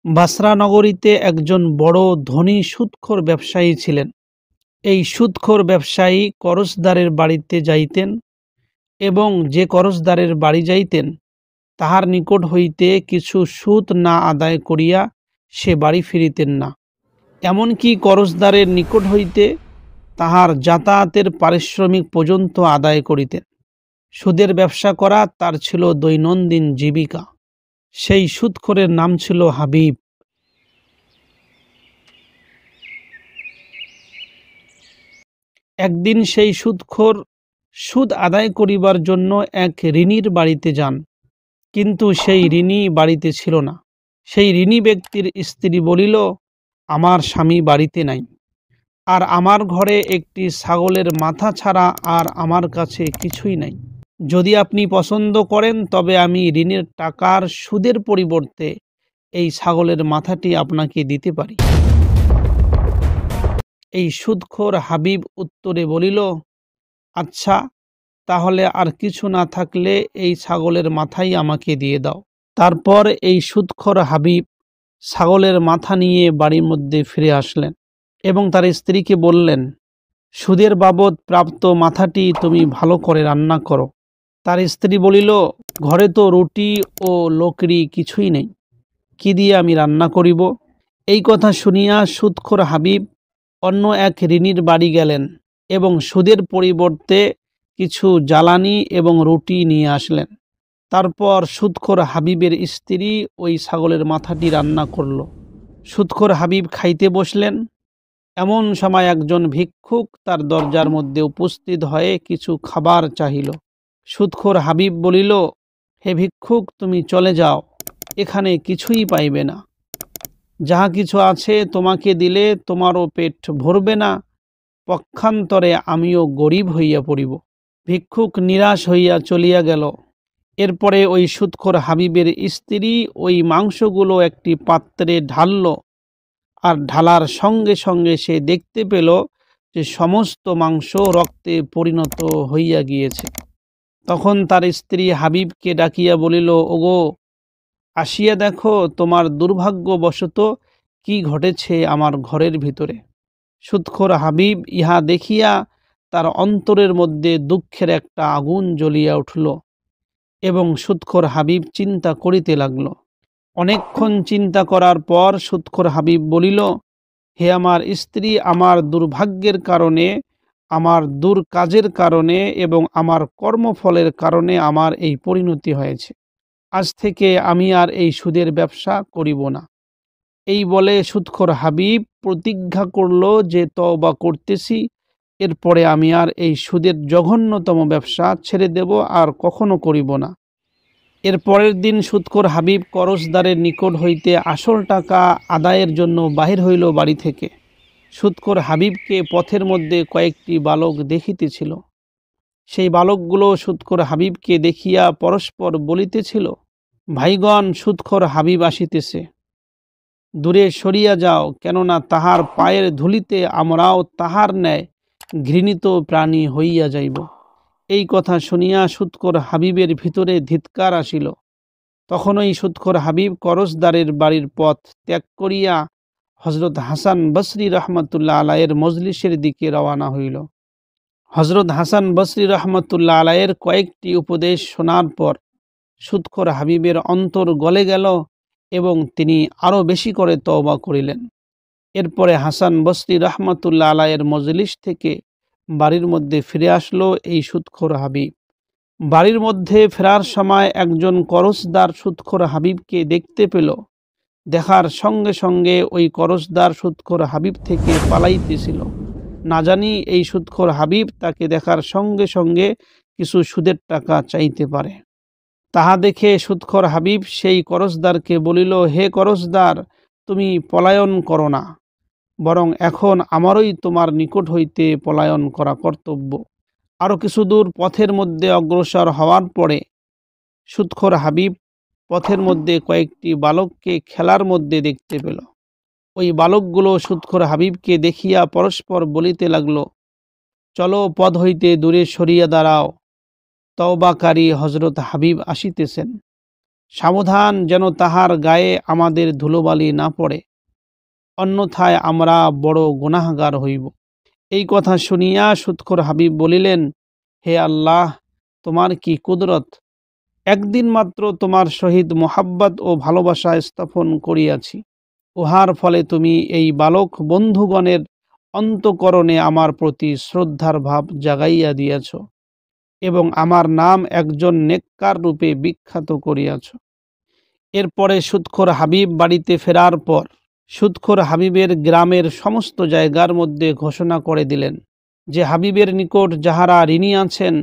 বাসরা নগরীতে একজন বড় ধনী সুদখোর ব্যবসায়ী ছিলেন। এই সুদখোর ব্যবসায়ী করজদারের বাড়িতে যাইতেন এবং যে করজদারের বাড়ি যাইতেন তাহার নিকট হইতে কিছু সুদ না আদায় করিয়া সে বাড়ি ফিরিতেন না। এমনকি করজদারের নিকট হইতে তাহার যাতায়াতের পারিশ্রমিক পর্যন্ত আদায় করিতেন। সুদের ব্যবসা করা তার ছিল দৈনন্দিন জীবিকা। সেই সুদখোরের নাম ছিল হাবিব। একদিন সেই সুদখোর সুদ আদায় করিবার জন্য এক ঋণীর বাড়িতে যান, কিন্তু সেই ঋণী বাড়িতে ছিল না। সেই ঋণী ব্যক্তির স্ত্রী বলিল, আমার স্বামী বাড়িতে নাই, আর আমার ঘরে একটি ছাগলের মাথা ছাড়া আর আমার কাছে কিছুই নাই। যদি আপনি পছন্দ করেন তবে আমি ঋণের টাকার সুদের পরিবর্তে এই ছাগলের মাথাটি আপনাকে দিতে পারি। এই সুদখোর হাবিব উত্তরে বলিল, আচ্ছা, তাহলে আর কিছু না থাকলে এই ছাগলের মাথাই আমাকে দিয়ে দাও। তারপর এই সুদখোর হাবিব ছাগলের মাথা নিয়ে বাড়ির মধ্যে ফিরে আসলেন এবং তার স্ত্রীকে বললেন, সুদের বাবদ প্রাপ্ত মাথাটি তুমি ভালো করে রান্না করো। তার স্ত্রী বলিল, ঘরে তো রুটি ও লকড়ি কিছুই নেই, কি দিয়ে আমি রান্না করিব? এই কথা শুনিয়া সুদখোর হাবিব অন্য এক ঋণীর বাড়ি গেলেন এবং সুদের পরিবর্তে কিছু জ্বালানি এবং রুটি নিয়ে আসলেন। তারপর সুদখোর হাবিবের স্ত্রী ওই ছাগলের মাথাটি রান্না করল। সুদখোর হাবিব খাইতে বসলেন। এমন সময় একজন ভিক্ষুক তার দরজার মধ্যে উপস্থিত হয়ে কিছু খাবার চাহিল। সুদখোর হাবিব বলিল, হে ভিক্ষুক, তুমি চলে যাও, এখানে কিছুই পাইবে না। যাহা কিছু আছে তোমাকে দিলে তোমারও পেট ভরবে না, পক্ষান্তরে আমিও গরিব হইয়া পড়িব। ভিক্ষুক নিরাশ হইয়া চলিয়া গেল। এরপরে ওই সুদখোর হাবিবের স্ত্রী ওই মাংসগুলো একটি পাত্রে ঢালল, আর ঢালার সঙ্গে সঙ্গে সে দেখতে পেল যে সমস্ত মাংস রক্তে পরিণত হইয়া গিয়েছে। তখন তার স্ত্রী হাবিবকে ডাকিয়া বলিল, ওগো, আসিয়া দেখো তোমার দুর্ভাগ্যবশত কি ঘটেছে আমার ঘরের ভিতরে। সুদখোর হাবিব ইহা দেখিয়া তার অন্তরের মধ্যে দুঃখের একটা আগুন জ্বলিয়া উঠল এবং সুদখোর হাবিব চিন্তা করিতে লাগল। অনেকক্ষণ চিন্তা করার পর সুদখোর হাবিব বলিল, হে আমার স্ত্রী, আমার দুর্ভাগ্যের কারণে, আমার দুর্কাজের কারণে এবং আমার কর্মফলের কারণে আমার এই পরিণতি হয়েছে। আজ থেকে আমি আর এই সুদের ব্যবসা করিব না। এই বলে সুদখোর হাবিব প্রতিজ্ঞা করল যে তওবা করতেছি, এরপরে আমি আর এই সুদের জঘন্যতম ব্যবসা ছেড়ে দেব, আর কখনো করিব না। এর পরের দিন সুদখোর হাবিব করজদারের নিকট হইতে আসল টাকা আদায়ের জন্য বাহির হইল বাড়ি থেকে। সুদখোর হাবিবকে পথের মধ্যে কয়েকটি বালক দেখিতেছিল। সেই বালকগুলো সুদখোর হাবিবকে দেখিয়া পরস্পর বলিতেছিল, ভাইগণ, সুদখোর হাবিব আসিতেছে, দূরে সরিয়া যাও, কেননা তাহার পায়ের ধুলিতে আমরাও তাহার ন্যায় ঘৃণিত প্রাণী হইয়া যাইব। এই কথা শুনিয়া সুদখোর হাবিবের ভিতরে ধিৎকার আসিল। তখনই সুদখোর হাবিব করজদারের বাড়ির পথ ত্যাগ করিয়া হজরত হাসান বসরি রহমতুল্লাহ আলাইয়ের মজলিসের দিকে রওয়ানা হইল। হজরত হাসান বসরি রহমতুল্লাহ আলাইয়ের কয়েকটি উপদেশ শোনার পর সুদখোর হাবিবের অন্তর গলে গেল এবং তিনি আরও বেশি করে তওবা করিলেন। এরপরে হাসান বসরি রহমতুল্লাহ আলাইয়ের মজলিস থেকে বাড়ির মধ্যে ফিরে আসলো এই সুদখোর হাবিব। বাড়ির মধ্যে ফেরার সময় একজন করজদার সুদখোর হাবিবকে দেখতে পেল। দেখার সঙ্গে সঙ্গে ওই করজদার সুদখোর হাবিব থেকে পালাইতেছিল। না জানি এই সুদখোর হাবিব তাকে দেখার সঙ্গে সঙ্গে কিছু সুদের টাকা চাইতে পারে। তাহা দেখে সুদখোর হাবিব সেই করজদারকে বলিল, হে করজদার, তুমি পলায়ন করো না, বরং এখন আমারই তোমার নিকট হইতে পলায়ন করা কর্তব্য। আরও কিছু দূর পথের মধ্যে অগ্রসর হওয়ার পরে সুদখোর হাবিব পথের মধ্যে কয়েকটি বালককে খেলার মধ্যে দেখতে পেল। ওই বালকগুলো সুদখোর হাবিবকে দেখিয়া পরস্পর বলিতে লাগল, চলো, পথ হইতে দূরে সরিয়া দাঁড়াও, তওবাকারী হজরত হাবিব আসিতেছেন। সাবধান যেন তাহার গায়ে আমাদের ধুলোবালি না পড়ে, অন্যথায় আমরা বড় গুনাহগার হইব। এই কথা শুনিয়া সুদখোর হাবিব বলিলেন, হে আল্লাহ, তোমার কি কুদরত! একদিন মাত্র তোমার সহিত মোহাব্বত ও ভালোবাসা স্থাপন করিয়াছি, উহার ফলে তুমি এই বালক বন্ধুগণের অন্তঃকরণে আমার প্রতি শ্রদ্ধার ভাব জাগাইয়া দিয়াছ এবং আমার নাম একজন নেককার রূপে বিখ্যাত করিয়াছ। এরপরে সুদখোর হাবিব বাড়িতে ফেরার পর সুদখোর হাবিবের গ্রামের সমস্ত জায়গার মধ্যে ঘোষণা করে দিলেন যে হাবিবের নিকট যাহারা ঋণী আছেন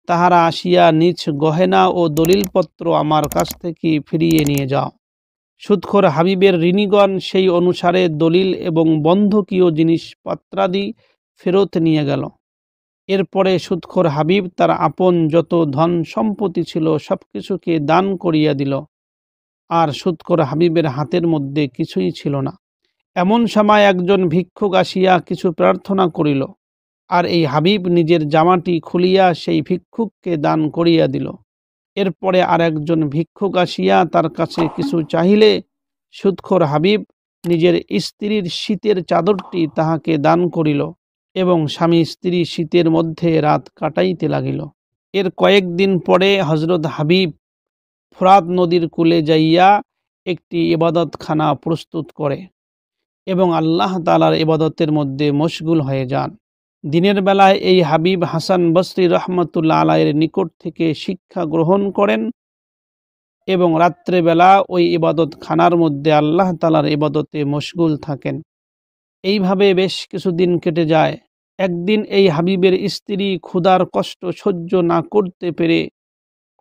তাহারা আসিয়া নিজ গহেনা ও দলিলপত্র আমার কাছ থেকে ফিরিয়ে নিয়ে যাও। সুদখোর হাবিবের ঋণীগণ সেই অনুসারে দলিল এবং বন্ধকীয় জিনিসপত্রাদি ফেরত নিয়ে গেল। এরপরে সুদখোর হাবিব তার আপন যত ধন সম্পত্তি ছিল সব কিছুকে দান করিয়া দিল, আর সুদখোর হাবিবের হাতের মধ্যে কিছুই ছিল না। এমন সময় একজন ভিক্ষুক আসিয়া কিছু প্রার্থনা করিল, আর এই হাবিব নিজের জামাটি খুলিয়া সেই ভিক্ষুককে দান করিয়া দিল। এরপরে আর একজন ভিক্ষুক আসিয়া তার কাছে কিছু চাহিলে সুদখোর হাবিব নিজের স্ত্রীর শীতের চাদরটি তাহাকে দান করিল এবং স্বামী স্ত্রী শীতের মধ্যে রাত কাটাইতে লাগিল। এর কয়েকদিন পরে হজরত হাবিব ফোরাত নদীর কূলে যাইয়া একটি ইবাদতখানা প্রস্তুত করে এবং আল্লাহ তাআলার ইবাদতের মধ্যে মশগুল হয়ে যান। দিনের বেলায় এই হাবিব হাসান বসরি রহমতুল্লাহ আলাইয়ের নিকট থেকে শিক্ষা গ্রহণ করেন এবং রাত্রেবেলা ওই ইবাদতখানার মধ্যে আল্লাহ তাআলার ইবাদতে মশগুল থাকেন। এইভাবে বেশ কিছুদিন কেটে যায়। একদিন এই হাবিবের স্ত্রী ক্ষুধার কষ্ট সহ্য না করতে পেরে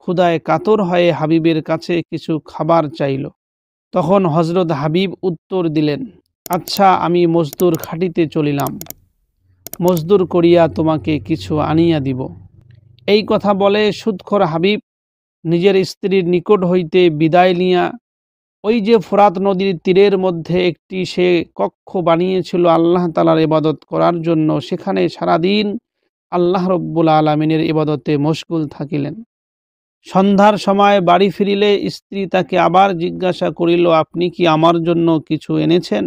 ক্ষুধায় কাতর হয়ে হাবিবের কাছে কিছু খাবার চাইল। তখন হজরত হাবিব উত্তর দিলেন, আচ্ছা, আমি মজদুর খাটিতে চলিলাম, মজদুর করিয়া তোমাকে কিছু আনিয়া দিব। এই কথা বলে সুদখোর হাবিব নিজের স্ত্রীর নিকট হইতে বিদায় নিয়া ওই যে ফোরাত নদীর তীরের মধ্যে একটি সে কক্ষ বানিয়েছিল আল্লাহ তাআলার ইবাদত করার জন্য, সেখানে সারাদিন আল্লাহ রব্বুল আলামিনের ইবাদতে মশগুল থাকিলেন। সন্ধ্যার সময় বাড়ি ফিরিলে স্ত্রী তাকে আবার জিজ্ঞাসা করিল, আপনি কি আমার জন্য কিছু এনেছেন?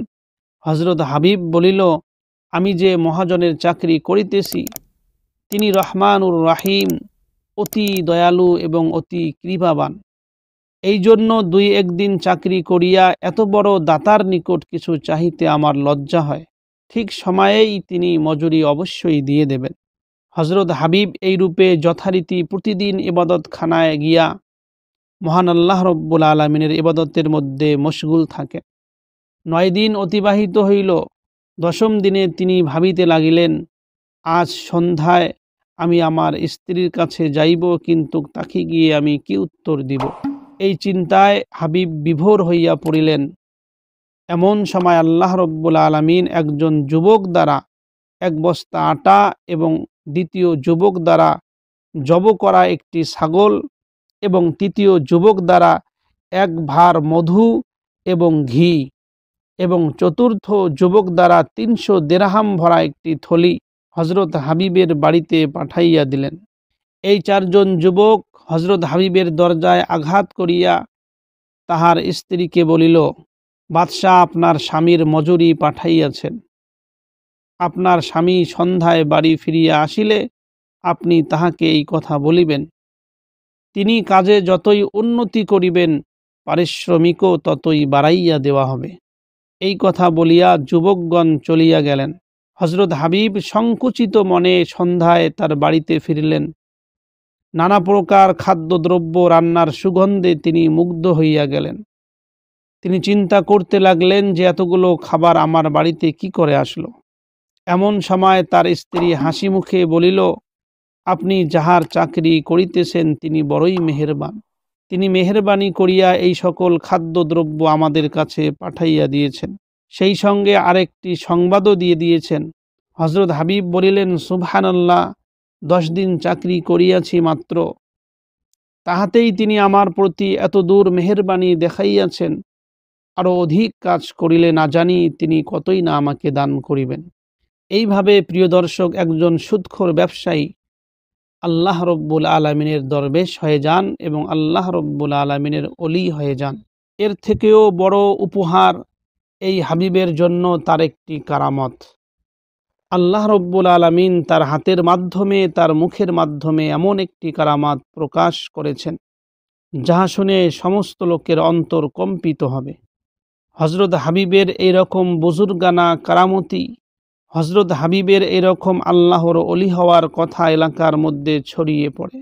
হজরত হাবিব বলিল, আমি যে মহাজনের চাকরি করিতেছি তিনি রহমানুর রাহিম, অতি দয়ালু এবং অতি কৃপাবান। এই জন্য দুই একদিন চাকরি করিয়া এত বড় দাতার নিকট কিছু চাহিতে আমার লজ্জা হয়। ঠিক সময়েই তিনি মজুরি অবশ্যই দিয়ে দেবেন। হজরত হাবিব এই রূপে যথারীতি প্রতিদিন ইবাদতখানায় গিয়া মহান আল্লাহ রব্বুল আলামিনের ইবাদতের মধ্যে মশগুল থাকে। 9 দিন অতিবাহিত হইল। 10ম দিনে তিনি ভাবিতে লাগিলেন, আজ সন্ধ্যায় আমি আমার স্ত্রীর কাছে যাইব, কিন্তু তাকে গিয়ে আমি কি উত্তর দিব? এই চিন্তায় হাবিব বিভোর হইয়া পড়িলেন। এমন সময় আল্লাহ রব্বুল আলামিন একজন যুবক দ্বারা 1 বস্তা আটা এবং দ্বিতীয় যুবক দ্বারা জব করা একটি ছাগল এবং তৃতীয় যুবক দ্বারা 1 ভার মধু এবং ঘি এবং চতুর্থ যুবক দ্বারা 300 দিরহাম ভরা একটি থলি হজরত হাবিবের বাড়িতে পাঠাইয়া দিলেন। এই 4 জন যুবক হজরত হাবিবের দরজায় আঘাত করিয়া তাহার স্ত্রীকে বলিল, বাদশাহ আপনার স্বামীর মজুরি পাঠাইয়াছেন। আপনার স্বামী সন্ধ্যায় বাড়ি ফিরিয়া আসিলে আপনি তাহাকে এই কথা বলিবেন। তিনি কাজে যতই উন্নতি করিবেন পারিশ্রমিকও ততই বাড়াইয়া দেওয়া হবে। এই কথা বলিয়া যুবকগণ চলিয়া গেলেন। হজরত হাবিব সংকুচিত মনে সন্ধ্যায় তার বাড়িতে ফিরিলেন। নানা প্রকার খাদ্যদ্রব্য রান্নার সুগন্ধে তিনি মুগ্ধ হইয়া গেলেন। তিনি চিন্তা করতে লাগলেন যে এতগুলো খাবার আমার বাড়িতে কি করে আসলো। এমন সময় তার স্ত্রী হাসি মুখে বলিল, আপনি যাহার চাকরি করিতেছেন তিনি বড়ই মেহেরবান। তিনি মেহেরবানি করিয়া এই সকল খাদ্যদ্রব্য আমাদের কাছে পাঠাইয়া দিয়েছেন, সেই সঙ্গে আরেকটি সংবাদও দিয়ে দিয়েছেন। হজরত হাবিব বলিলেন, সুবহানাল্লাহ, 10 দিন চাকরি করিয়াছি মাত্র, তাহাতেই তিনি আমার প্রতি এত দূর মেহেরবানি দেখাইয়াছেন। আরও অধিক কাজ করিলে না জানি তিনি কতই না আমাকে দান করিবেন। এইভাবে প্রিয় দর্শক, একজন সুদখোর ব্যবসায়ী আল্লাহ রব্বুল আলামিনের দরবেশ হয়ে যান এবং আল্লাহ রব্বুল আলামিনের ওলি হয়ে যান। এর থেকেও বড় উপহার এই হাবিবের জন্য তার একটি কারামত। আল্লাহ রব্বুল আলামিন তার হাতের মাধ্যমে, তার মুখের মাধ্যমে এমন একটি কারামাত প্রকাশ করেছেন যাহা শুনে সমস্ত লোকের অন্তর কম্পিত হবে। হযরত হাবিবের এইরকম বুজুর্গানা কারামতি, হযরত হাবিবের এরকম আল্লাহর ওলি হওয়ার কথা এলাকার মধ্যে ছড়িয়ে পড়ে।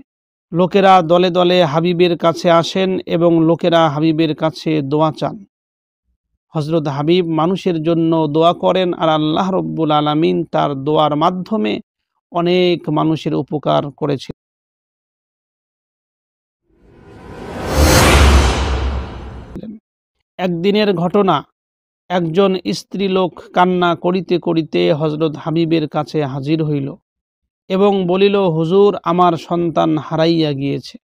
লোকেরা দলে দলে হাবিবের কাছে আসেন এবং লোকেরা হাবিবের কাছে দোয়া চান। হযরত হাবিব মানুষের জন্য দোয়া করেন আর আল্লাহ রব্বুল আলামিন তার দোয়ার মাধ্যমে অনেক মানুষের উপকার করেছেন। একদিনের ঘটনা, একজন স্ত্রীলোক কান্না করিতে করিতে হযরত হাবিবের কাছে হাজির হইল এবং বলিল, হুজুর, আমার সন্তান হারাইয়া গিয়েছে।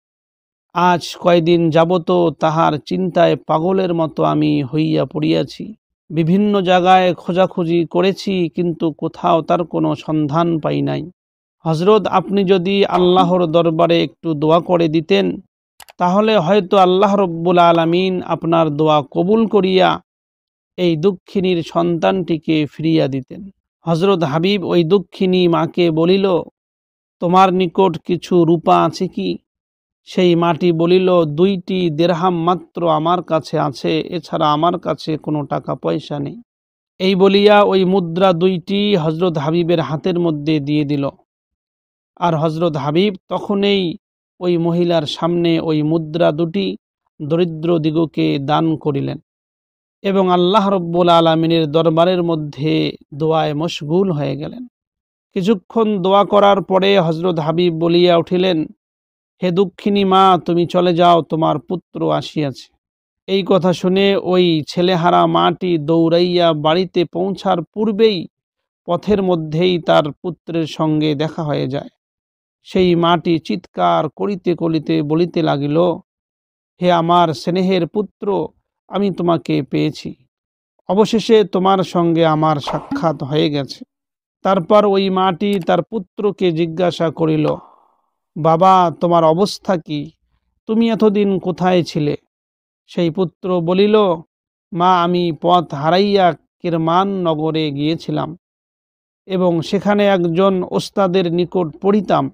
আজ কয়দিন যাবত তাহার চিন্তায় পাগলের মতো আমি হইয়া পড়িয়াছি। বিভিন্ন জায়গায় খোঁজাখুঁজি করেছি, কিন্তু কোথাও তার কোনো সন্ধান পাই নাই। হযরত, আপনি যদি আল্লাহর দরবারে একটু দোয়া করে দিতেন, তাহলে হয়তো আল্লাহ রব্বুল আলামিন আপনার দোয়া কবুল করিয়া এই দুঃখিনীর সন্তানটিকে ফিরিয়া দিতেন। হযরত হাবিব ওই দুঃখিনী মাকে বলিল, তোমার নিকট কিছু রূপা আছে কি? সেই মাটি বলিল, 2টি দিরহাম মাত্র আমার কাছে আছে, এছাড়া আমার কাছে কোনো টাকা পয়সা নেই। এই বলিয়া ওই মুদ্রা 2টি হযরত হাবিবের হাতের মধ্যে দিয়ে দিল। আর হযরত হাবিব তখনই ওই মহিলার সামনে ওই মুদ্রা 2টি দরিদ্র দিগকে দান করিলেন এবং আল্লাহ রব্বুল আলামিনের দরবারের মধ্যে দোয়ায় মশগুল হয়ে গেলেন। কিছুক্ষণ দোয়া করার পরে হযরত হাবিব বলিয়া উঠিলেন, হে দুঃখিনী মা, তুমি চলে যাও, তোমার পুত্র আসিয়াছে। এই কথা শুনে ওই ছেলেহারা মাটি দৌড়াইয়া বাড়িতে পৌঁছার পূর্বেই পথের মধ্যেই তার পুত্রের সঙ্গে দেখা হয়ে যায়। সেই মাটি চিৎকার করিতে করিতে বলিতে লাগিল, হে আমার স্নেহের পুত্র, আমি তোমাকে পেয়েছি, অবশেষে তোমার সঙ্গে আমার সাক্ষাৎ হয়ে গেছে। তারপর ওই মাটি তার পুত্রকে জিজ্ঞাসা করিল, বাবা, তোমার অবস্থা কি? তুমি এতদিন কোথায় ছিলে? সেই পুত্র বলিল, মা, আমি পথ হারাইয়া কিরমান নগরে গিয়েছিলাম এবং সেখানে একজন ওস্তাদের নিকট পড়িতাম।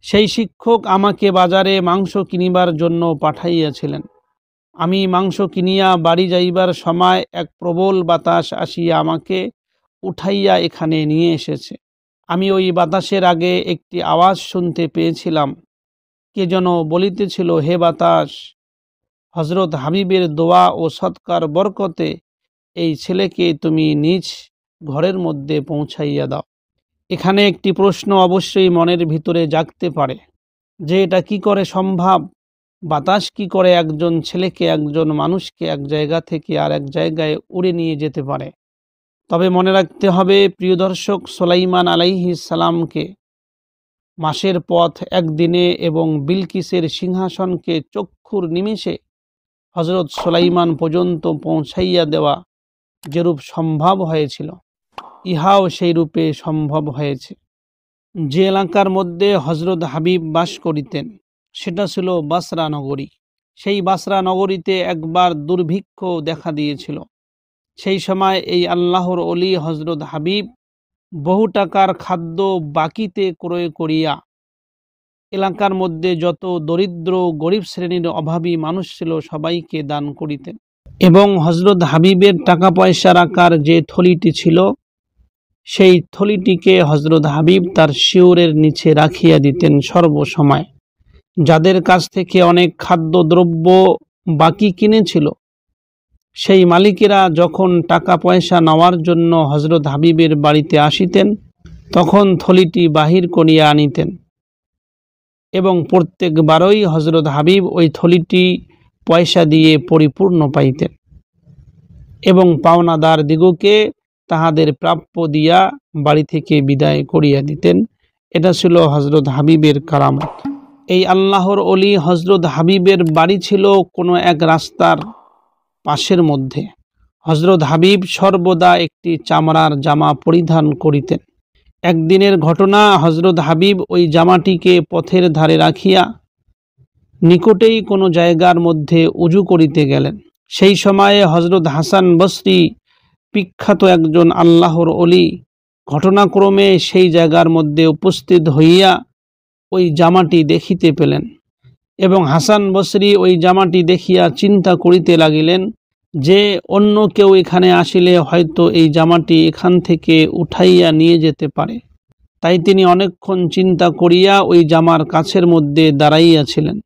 সেই শিক্ষক আমাকে বাজারে মাংস কিনিবার জন্য পাঠাইয়াছিলেন। আমি মাংস কিনিয়া বাড়ি যাইবার সময় এক প্রবল বাতাস আসিয়া আমাকে উঠাইয়া এখানে নিয়ে এসেছে। আমি ওই বাতাসের আগে একটি আওয়াজ শুনতে পেয়েছিলাম, কে যেন বলিতেছিল, হে বাতাস, হযরত হাবিবের দোয়া ও সৎকার বরকতে এই ছেলেকে তুমি নিজ ঘরের মধ্যে পৌঁছাইয়া দাও। এখানে একটি প্রশ্ন অবশ্যই মনের ভিতরে জাগতে পারে যে এটা কি করে সম্ভব? বাতাস কি করে একজন ছেলেকে, একজন মানুষকে এক জায়গা থেকে আর এক জায়গায় উড়ে নিয়ে যেতে পারে? তবে মনে রাখতে হবে, প্রিয় দর্শক, সুলাইমান আলাইহিস সালামকে মাসের পথ একদিনে এবং বিলকিসের সিংহাসনকে চক্ষুর নিমেষে হযরত সুলাইমান পর্যন্ত পৌঁছাইয়া দেওয়া যেরূপ সম্ভব হয়েছিল, ইহাও সেই রূপে সম্ভব হয়েছে। যে এলাকার মধ্যে হযরত হাবিব বাস করিতেন সেটা ছিল বাসরা নগরী। সেই বাসরা নগরীতে একবার দুর্ভিক্ষ দেখা দিয়েছিল। সেই সময় এই আল্লাহর ওলি হযরত হাবিব বহু টাকার খাদ্য বাকিতে ক্রয় করিয়া এলাকার মধ্যে যত দরিদ্র গরিব শ্রেণীর অভাবী মানুষ ছিল সবাইকে দান করিতেন এবং হযরত হাবিবের টাকা পয়সা রাখার যে থলিটি ছিল সেই থলিটিকে হযরত হাবিব তার শিউরের নিচে রাখিয়া দিতেন সর্বসময়। যাদের কাছ থেকে অনেক খাদ্যদ্রব্য বাকি কিনেছিল সেই মালিকেরা যখন টাকা পয়সা নেওয়ার জন্য হযরত হাবিবের বাড়িতে আসিতেন তখন থলিটি বাহির করিয়া আনিতেন এবং প্রত্যেকবারই হযরত হাবিব ওই থলিটি পয়সা দিয়ে পরিপূর্ণ পাইতেন এবং পাওনাদার দিগকে তাহাদের প্রাপ্য দিয়া বাড়ি থেকে বিদায় করিয়া দিতেন। এটা ছিল হযরত হাবিবের কারামত। এই আল্লাহর ওলি হযরত হাবিবের বাড়ি ছিল কোনো এক রাস্তার পাশের মধ্যে। হযরত হাবিব সর্বদা একটি চামড়ার জামা পরিধান করিতেন একদিনের ঘটনা, হযরত হাবিব ওই জামাটিকে পথের ধারে রাখিয়া নিকটেই কোনো জায়গার মধ্যে উজু করিতে গেলেন। সেই সময়ে হযরত হাসান বসরি, বিখ্যাত একজন আল্লাহর ওলি, ঘটনাক্রমে সেই জায়গার মধ্যে উপস্থিত হইয়া ওই জামাটি দেখিতে পেলেন এবং হাসান বসরি ওই জামাটি দেখিয়া চিন্তা করিতে লাগিলেন যে অন্য কেউ এখানে আসিলে হয়তো এই জামাটি এখান থেকে উঠাইয়া নিয়ে যেতে পারে। তাই তিনি অনেকক্ষণ চিন্তা করিয়া ওই জামার কাছের মধ্যে দাঁড়াইয়াছিলেন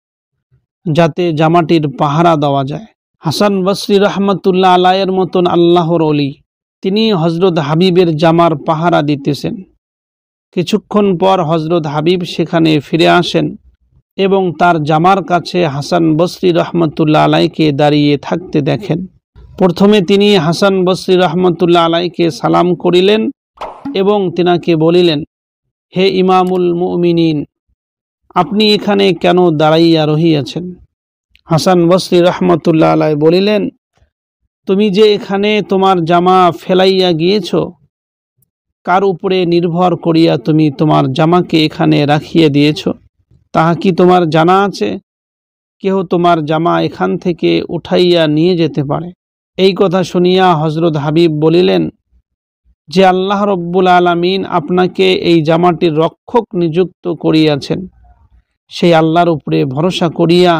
যাতে জামাটির পাহারা দেওয়া যায়। হাসান বসরি রহমতুল্লাহ আলাইয়ের মতন আল্লাহর ওলি, তিনি হযরত হাবিবের জামার পাহারা দিতেছেন। কিছুক্ষণ পর হযরত হাবিব সেখানে ফিরে আসেন এবং তার জামার কাছে হাসান বসরি রহমতুল্লাহ আলাইকে দাঁড়িয়ে থাকতে দেখেন। প্রথমে তিনি হাসান বসরি রহমতুল্লাহ আলাইকে সালাম করিলেন এবং তিনাকে বলিলেন, হে ইমামুল মুমিনিন, আপনি এখানে কেন দাঁড়াইয়া রহিয়াছেন? হাসান বসরি রহমতুল্লাহ আলাই বলিলেন, তুমি যে এখানে তোমার জামা ফেলাইয়া গিয়েছ, কার উপরে নির্ভর করিয়া তুমি তোমার জামাকে এখানে রাখিয়া দিয়েছ তাহা কি তোমার জানা আছে? কেহ তোমার জামা এখান থেকে উঠাইয়া নিয়ে যেতে পারে। এই কথা শুনিয়া হযরত হাবিব বলিলেন, যে আল্লাহ রব্বুল আলামিন আপনাকে এই জামাটির রক্ষক নিযুক্ত করিয়াছেন, সেই আল্লাহর উপরে ভরসা করিয়া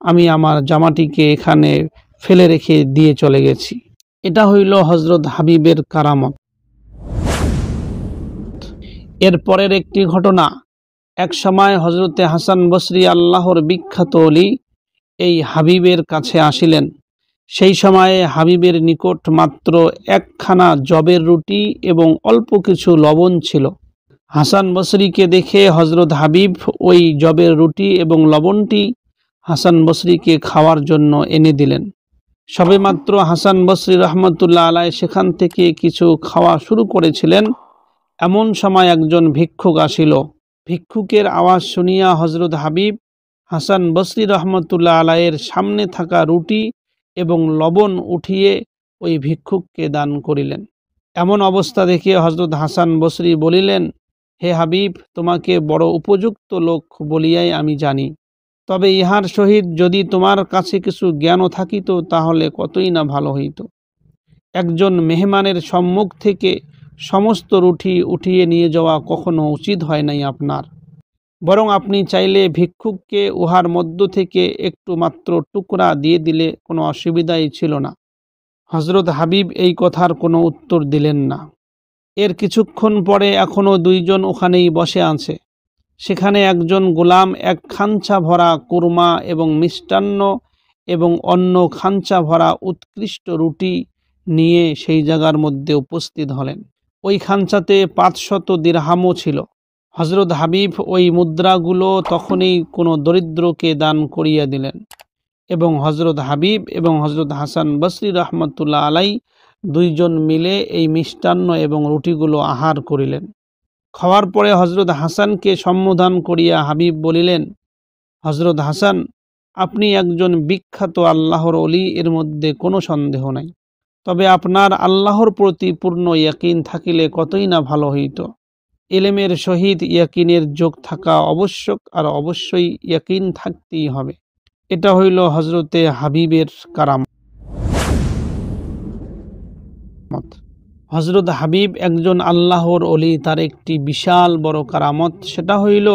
আমি আমার জামাটিকে এখানে ফেলে রেখে দিয়ে চলে গেছি। এটা হইল হযরত হাবিবের কারামত। এরপরের একটি ঘটনা, এক সময় হযরতে হাসান বসরি, আল্লাহর বিখ্যাত ওলি, এই হাবিবের কাছে আসিলেন। সেই সময়ে হাবিবের নিকট মাত্র একখানা জবের রুটি এবং অল্প কিছু লবণ ছিল। হাসান বসরিকে দেখে হযরত হাবিব ওই জবের রুটি এবং লবণটি হাসান বসরিকে খাওয়ার জন্য এনে দিলেন। সবেমাত্র হাসান বসরি রহমতুল্লাহ আলাই সেখান থেকে কিছু খাওয়া শুরু করেছিলেন, এমন সময় একজন ভিক্ষুক আসিল। ভিক্ষুকের আওয়াজ শুনিয়া হযরত হাবিব হাসান বসরি রহমতুল্লাহ আলাইয়ের সামনে থাকা রুটি এবং লবণ উঠিয়ে ওই ভিক্ষুককে দান করিলেন। এমন অবস্থা দেখে হযরত হাসান বসরি বলিলেন, হে হাবিব, তোমাকে বড় উপযুক্ত লোক বলিয়াই আমি জানি, তবে ইহার সহিত যদি তোমার কাছে কিছু জ্ঞানও থাকিত তাহলে কতই না ভালো হইত। একজন মেহমানের সম্মুখ থেকে সমস্ত রুটি উঠিয়ে নিয়ে যাওয়া কখনো উচিত হয় নাই আপনার, বরং আপনি চাইলে ভিক্ষুককে উহার মধ্য থেকে একটু মাত্র টুকরা দিয়ে দিলে কোনো অসুবিধাই ছিল না। হযরত হাবিব এই কথার কোনো উত্তর দিলেন না। এর কিছুক্ষণ পরে এখনও দুইজন ওখানেই বসে আছে। সেখানে একজন গোলাম এক খাঞ্চা ভরা কুরমা এবং মিষ্টান্ন এবং অন্য খাঞ্চা ভরা উৎকৃষ্ট রুটি নিয়ে সেই জায়গার মধ্যে উপস্থিত হলেন। ওই খাঞ্চাতে 500 দিরহামও ছিল। হযরত হাবিব ওই মুদ্রাগুলো তখনই কোনো দরিদ্রকে দান করিয়া দিলেন এবং হযরত হাবিব এবং হযরত হাসান বসরি রহমতুল্লাহ আলাই দুইজন মিলে এই মিষ্টান্ন এবং রুটিগুলো আহার করিলেন। খাওয়ার পরে হযরত হাসানকে সম্বোধন করিয়া হাবিব বলিলেন, হযরত হাসান, আপনি একজন বিখ্যাত আল্লাহর ওলি, এর মধ্যে কোনো সন্দেহ নাই। তবে আপনার আল্লাহর প্রতি পূর্ণ ইয়াকিন থাকিলে কতই না ভালো হইত। ইলমের সহিত ইয়াকিনের যোগ থাকা আবশ্যক, আর অবশ্যই ইয়াকিন থাকতেই হবে। এটা হইল হযরতে হাবিবের কারামত। হযরত হাবিব একজন আল্লাহর ওলি, তার একটি বিশাল বড় কারামত, সেটা হইল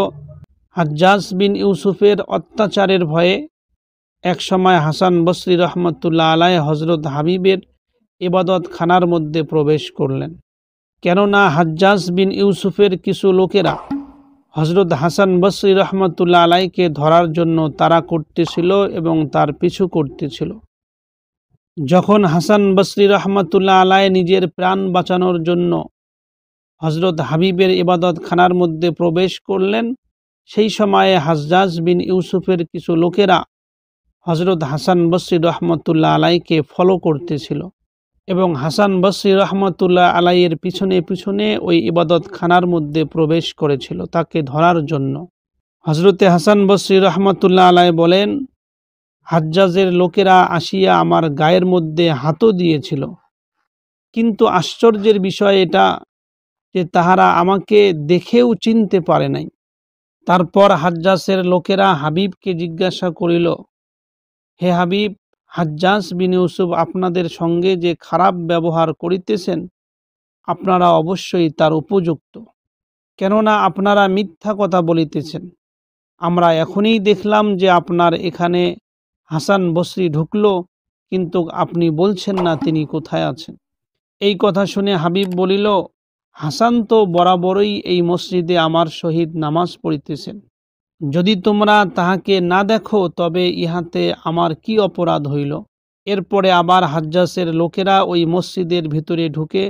হাজ্জাজ বিন ইউসুফের অত্যাচারের ভয়ে একসময় হাসান বসরি রহমতুল্লাহ আলাই হযরত হাবিবের ইবাদত খানার মধ্যে প্রবেশ করলেন। কেননা হাজ্জাজ বিন ইউসুফের কিছু লোকেরা হযরত হাসান বসরি রহমতুল্লাহ আলাইকে ধরার জন্য তাড়া করতেছিল এবং তার পিছু করতেছিল। যখন হাসান বসরি রহমতুল্লাহ আলাই নিজের প্রাণ বাঁচানোর জন্য হযরত হাবিবের ইবাদত খানার মধ্যে প্রবেশ করলেন, সেই সময়ে হাজ্জাজ বিন ইউসুফের কিছু লোকেরা হযরত হাসান বসরি রহমতুল্লাহ আলাইকে ফলো করতেছিল এবং হাসান বসরি রহমতুল্লাহ আলাইয়ের পিছনে পিছনে ওই ইবাদত খানার মধ্যে প্রবেশ করেছিল তাকে ধরার জন্য। হযরতে হাসান বসরি রহমতুল্লাহ আলাই বলেন, হাজ্জাজের লোকেরা আসিয়া আমার গায়ের মধ্যে হাতও দিয়েছিল, কিন্তু আশ্চর্যের বিষয় এটা যে তাহারা আমাকে দেখেও চিনতে পারে নাই। তারপর হাজ্জাসের লোকেরা হাবিবকে জিজ্ঞাসা করিল, হে হাবিব, হাজ্জাস বিন ইউসুফ আপনাদের সঙ্গে যে খারাপ ব্যবহার করিতেছেন, আপনারা অবশ্যই তার উপযুক্ত, কেননা আপনারা মিথ্যা কথা বলিতেছেন। আমরা এখনই দেখলাম যে আপনার এখানে হাসান বসরি ঢুকলো, কিন্তু আপনি বলছেন না তিনি কোথায় আছেন। এই কথা শুনে হাবিব বলিল, হাসান তো বরাবরই এই মসজিদে আমার সহিত নামাজ পড়িতেছেন। যদি তোমরা তাহাকে না দেখো তবে ইহাতে আমার কি অপরাধ হইল। এরপরে আবার হাজ্জাসের লোকেরা ওই মসজিদের ভিতরে ঢুকে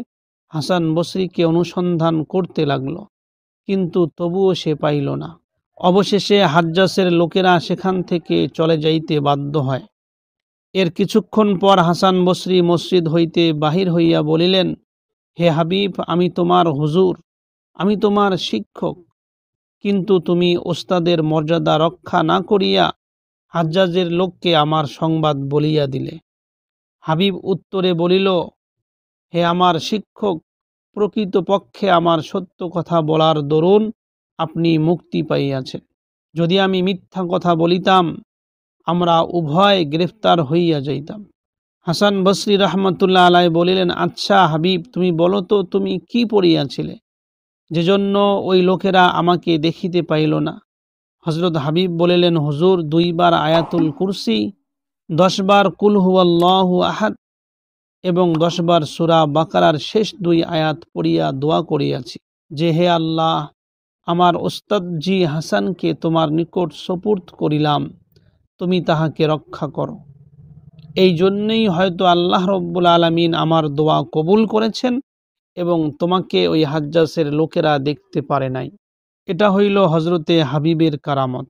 হাসান বসরিকে অনুসন্ধান করতে লাগল, কিন্তু তবুও সে পাইল না। অবশেষে হাজ্জাসের লোকেরা সেখান থেকে চলে যাইতে বাধ্য হয়। এর কিছুক্ষণ পর হাসান বসরি মসজিদ হইতে বাহির হইয়া বলিলেন, হে হাবিব, আমি তোমার হুজুর, আমি তোমার শিক্ষক, কিন্তু তুমি ওস্তাদের মর্যাদা রক্ষা না করিয়া হাজ্জাজের লোককে আমার সংবাদ বলিয়া দিলে। হাবিব উত্তরে বলিল, হে আমার শিক্ষক, প্রকৃতপক্ষে আমার সত্য কথা বলার দরুন আপনি মুক্তি পাইয়াছেন। যদি আমি মিথ্যা কথা বলিতাম, আমরা উভয় গ্রেফতার হইয়া যাইতাম। হাসান বসরি রহমতুল্লাহ আলাই বলিলেন, আচ্ছা হাবিব, তুমি বলো তো তুমি কি পড়িয়াছিলে, যেজন্য ওই লোকেরা আমাকে দেখিতে পাইল না? হজরত হাবিব বলিলেন, হুজুর, 2 বার আয়াতুল কুরসি, 10 বার কুল হুয়াল্লাহু আহাদ এবং 10 বার সূরা বাকারার শেষ 2 আয়াত পড়িয়া দোয়া করিয়াছি যে, হে আল্লাহ, আমার ওস্তাদজি হাসানকে তোমার নিকট সুপুর্দ করিলাম, তুমি তাহাকে রক্ষা করো। এই জন্যই হয়তো আল্লাহ রব্বুল আলামিন আমার দোয়া কবুল করেছেন এবং তোমাকে ওই হাজ্জাসের লোকেরা দেখতে পারে নাই। এটা হইল হজরতে হাবিবের কারামত।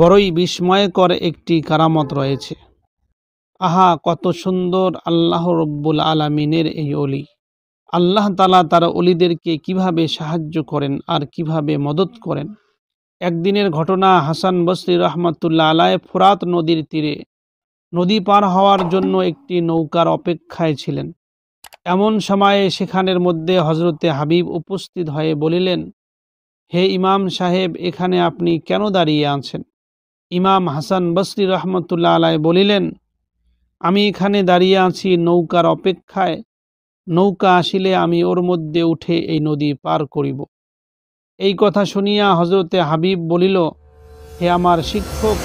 বড়ই বিস্ময়কর একটি কারামত রয়েছে। আহা, কত সুন্দর আল্লাহ রব্বুল আলামিনের এই অলি। আল্লাহ তাআলা তার অলিদেরকে কিভাবে সাহায্য করেন আর কিভাবে মদত করেন। একদিনের ঘটনা, হাসান বসরি রহমতুল্লাহ আলাইহ ফোরাত নদীর তীরে নদী পার হওয়ার জন্য একটি নৌকার অপেক্ষায় ছিলেন। এমন সময়ে সেখানের মধ্যে হজরতে হাবিব উপস্থিত হয়ে বলিলেন, হে ইমাম সাহেব, এখানে আপনি কেন দাঁড়িয়ে আছেন? ইমাম হাসান বসরি রহমতুল্লাহ আলাইহ বলিলেন, আমি এখানে দাঁড়িয়ে আছি নৌকার অপেক্ষায়, নৌকা আসিলে আমি ওর মধ্যে উঠে এই নদী পার করিব। এই কথা শুনিয়া হজরতে হাবিব বলিল, হে আমার শিক্ষক,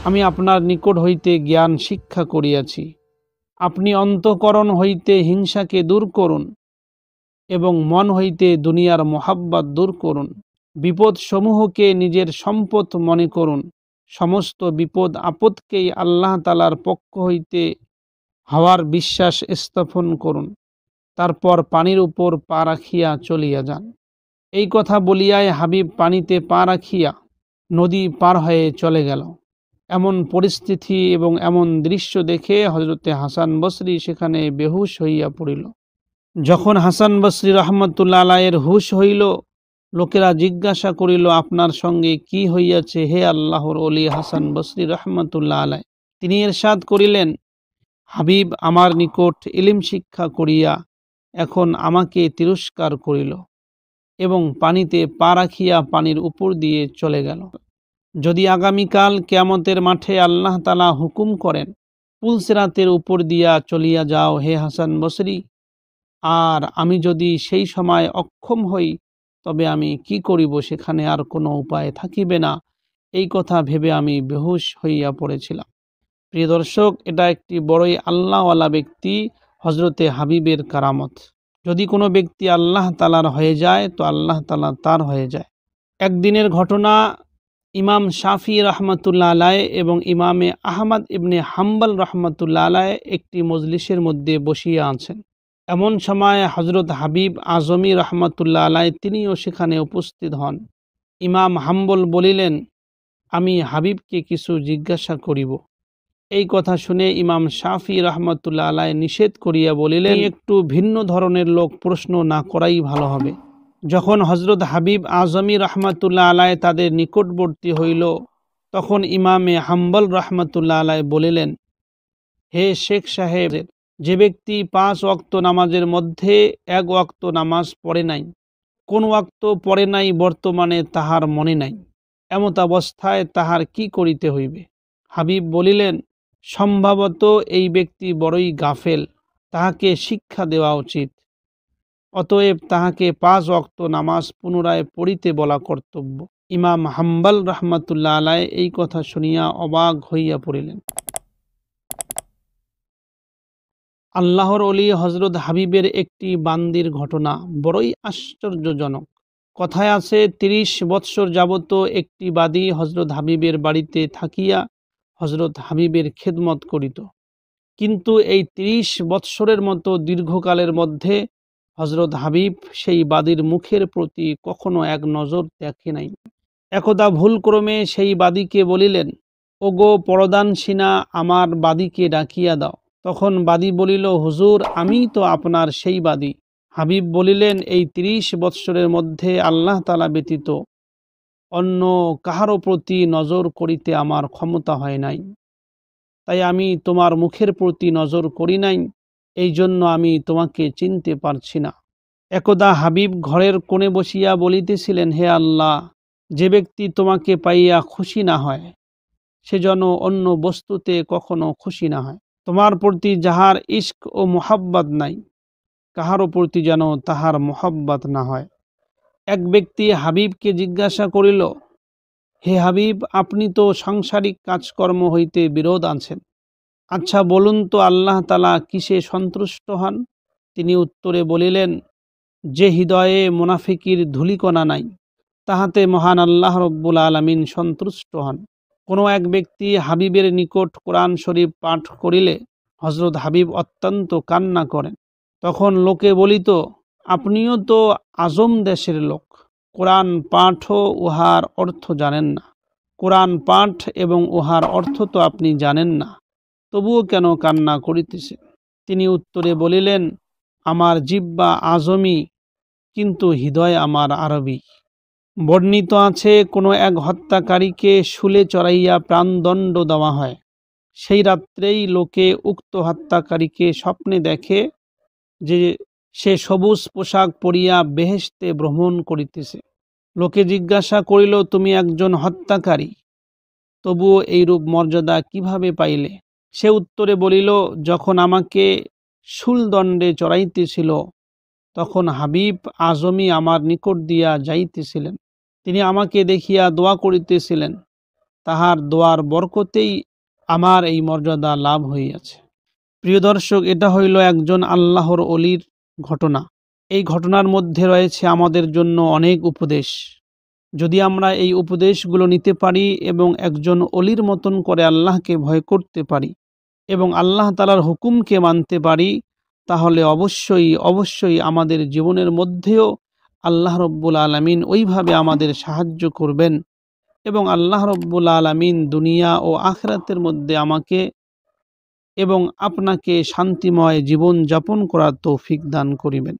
আমি আপনার নিকট হইতে জ্ঞান শিক্ষা করিয়াছি। আপনি অন্তঃকরণ হইতে হিংসাকে দূর করুন এবং মন হইতে দুনিয়ার মোহাব্বত দূর করুন। বিপদ সমূহকে নিজের সম্পদ মনে করুন। সমস্ত বিপদ আপদকেই আল্লাহ তাআলার পক্ষ হইতে হওয়ার বিশ্বাস স্থাপন করুন। তারপর পানির উপর পা রাখিয়া চলিয়া যান। এই কথা বলিয়াই হাবিব পানিতে পা রাখিয়া নদী পার হয়ে চলে গেল। এমন পরিস্থিতি এবং এমন দৃশ্য দেখে হজরতে হাসান বসরি সেখানে বেহুশ হইয়া পড়িল। যখন হাসান বসরি রহমতুল্লাহ আলাইয়ের হুশ হইল, লোকেরা জিজ্ঞাসা করিল, আপনার সঙ্গে কি হইয়াছে হে আল্লাহর ওলি হাসান বসরি রহমতুল্লাহ আলাই? তিনি ইরশাদ করিলেন, হাবিব আমার নিকট ইলম শিক্ষা করিয়া এখন আমাকে তিরস্কার করিল এবং পানিতে পা রাখিয়া পানির উপর দিয়ে চলে গেল। যদি আগামীকাল কিয়ামতের মাঠে আল্লাহ তাআলা হুকুম করেন, পুলসিরাতের উপর দিয়া চলিয়া যাও হে হাসান বসরি, আর আমি যদি সেই সময় অক্ষম হই, তবে আমি কি করিব? সেখানে আর কোনো উপায় থাকিবে না। এই কথা ভেবে আমি বেহুশ হইয়া পড়েছিলাম। প্রিয় দর্শক, এটা একটি বড়ই আল্লাহওয়ালা ব্যক্তি হজরতে হাবিবের কারামত। যদি কোনো ব্যক্তি আল্লাহ তাআলার হয়ে যায় তো আল্লাহ তাআলা তার হয়ে যায়। একদিনের ঘটনা, ইমাম শাফি রহমতুল্লাহ আলাইহ এবং ইমামে আহমদ ইবনে হাম্বল রহমতুল্লাহ আলাইহ একটি মজলিসের মধ্যে বসিয়া আছেন। এমন সময় হজরত হাবিব আজমি রহমতুল্লাহ আলাইহ তিনিও সেখানে উপস্থিত হন। ইমাম হাম্বল বলিলেন, আমি হাবিবকে কিছু জিজ্ঞাসা করিব। এই কথা শুনে ইমাম শাফি রহমতুল্লাহ আলাইহ নিষেধ করিয়া বলিলেন, একটু ভিন্ন ধরনের লোক, প্রশ্ন না করাই ভালো হবে। যখন হজরত হাবিব আজমি রহমতুল্লাহ আলাইহ তাদের নিকটবর্তী হইল, তখন ইমামে হাম্বল রহমতুল্লাহ আলাইহ বলিলেন, হে শেখ সাহেব, যে ব্যক্তি 5 ওয়াক্ত নামাজের মধ্যে 1 ওয়াক্ত নামাজ পড়ে নাই, কোন ওয়াক্ত পড়ে নাই বর্তমানে তাহার মনে নাই, এমত অবস্থায় তাহার কি করিতে হইবে? হাবিব বলিলেন, সম্ভবত এই ব্যক্তি বড়ই গাফেল, তাহাকে শিক্ষা দেওয়া উচিত। অতএব তাহাকে 5 ওয়াক্ত নামাজ পুনরায় পড়িতে বলা কর্তব্য। ইমাম হাম্বল রহমাতুল্লাহ আলাইহি এই কথা শুনিয়া অবাক হইয়া পড়িলেন। আল্লাহর ওলি হজরত হাবিবের একটি বান্দির ঘটনা বড়ই আশ্চর্যজনক। কথায় আছে, 30 বৎসর যাবত একটি বাদী হজরত হাবিবের বাড়িতে থাকিয়া হজরত হাবিবের খেদমত করিত। কিন্তু এই 30 বৎসরের মতো দীর্ঘকালের মধ্যে হজরত হাবিব সেই বাদীর মুখের প্রতি কখনো এক নজর দেখে নাই। একদা ভুলক্রমে সেই বাদীকে বলিলেন, ওগো পরদানসীনা, আমার বাদীকে ডাকিয়া দাও। তখন বাদী বলিল, হুজুর, আমিই তো আপনার সেই বাদী। হাবিব বলিলেন, এই 30 বৎসরের মধ্যে আল্লাহ তাআলা ব্যতীত অন্য কাহারও প্রতি নজর করিতে আমার ক্ষমতা হয় নাই, তাই আমি তোমার মুখের প্রতি নজর করি নাই, এই জন্য আমি তোমাকে চিনতে পারছি না। একদা হাবিব ঘরের কোণে বসিয়া বলিতেছিলেন, হে আল্লাহ, যে ব্যক্তি তোমাকে পাইয়া খুশি না হয় সে যেন অন্য বস্তুতে কখনো খুশি না হয়। তোমার প্রতি যাহার ইশক ও মোহাব্বত নাই, কাহারও প্রতি যেন তাহার মোহাব্বত না হয়। এক ব্যক্তি হাবিবকে জিজ্ঞাসা করিল, হে হাবিব, আপনি তো সাংসারিক কাজকর্ম হইতে বিরোধ আছেন, আচ্ছা বলুন তো আল্লাহ তাআলা কিসে সন্তুষ্ট হন? তিনি উত্তরে বলিলেন, যে হৃদয়ে মুনাফিকির ধূলিকণা নাই, তাহাতে মহান আল্লাহ রব্বুল আলামিন সন্তুষ্ট হন। কোনো এক ব্যক্তি হাবিবের নিকট কোরআন শরীফ পাঠ করিলে হজরত হাবিব অত্যন্ত কান্না করেন। তখন লোকে বলিত, আপনিও তো আজম দেশের লোক, কোরআন পাঠও উহার অর্থ জানেন না। কোরআন পাঠ এবং উহার অর্থ তো আপনি জানেন না, তবুও কেন কান্না করিতেছেন? তিনি উত্তরে বলিলেন, আমার জিহ্বা আজমি, কিন্তু হৃদয় আমার আরবি। বর্ণিত আছে, কোনো এক হত্যাকারীকে শুলে চড়াইয়া প্রাণদণ্ড দেওয়া হয়। সেই রাত্রেই লোকে উক্ত হত্যাকারীকে স্বপ্নে দেখে যে সে সবুজ পোশাক পরিয়া বেহেশতে ভ্রমণ করিতেছে। লোকে জিজ্ঞাসা করিল, তুমি একজন হত্যাকারী, তবুও এইরূপ মর্যাদা কিভাবে পাইলে? সে উত্তরে বলিল, যখন আমাকে শূলদণ্ডে চড়াইতেছিল তখন হাবিব আজমি আমার নিকট দিয়া যাইতেছিলেন। তিনি আমাকে দেখিয়া দোয়া করিতেছিলেন, তাহার দোয়ার বরকতেই আমার এই মর্যাদা লাভ হইয়াছে। প্রিয় দর্শক, এটা হইল একজন আল্লাহর অলির ঘটনা। এই ঘটনার মধ্যে রয়েছে আমাদের জন্য অনেক উপদেশ। যদি আমরা এই উপদেশগুলো নিতে পারি এবং একজন অলির মতন করে আল্লাহকে ভয় করতে পারি এবং আল্লাহ তাআলার হুকুমকে মানতে পারি, তাহলে অবশ্যই আমাদের জীবনের মধ্যেও আল্লাহ রব্বুল আলামিন ওইভাবে আমাদের সাহায্য করবেন এবং আল্লাহ রব্বুল আলামিন দুনিয়া ও আখিরাতের মধ্যে আমাকে এবং আপনাকে শান্তিময় জীবন যাপন করার তৌফিক দান করিবেন।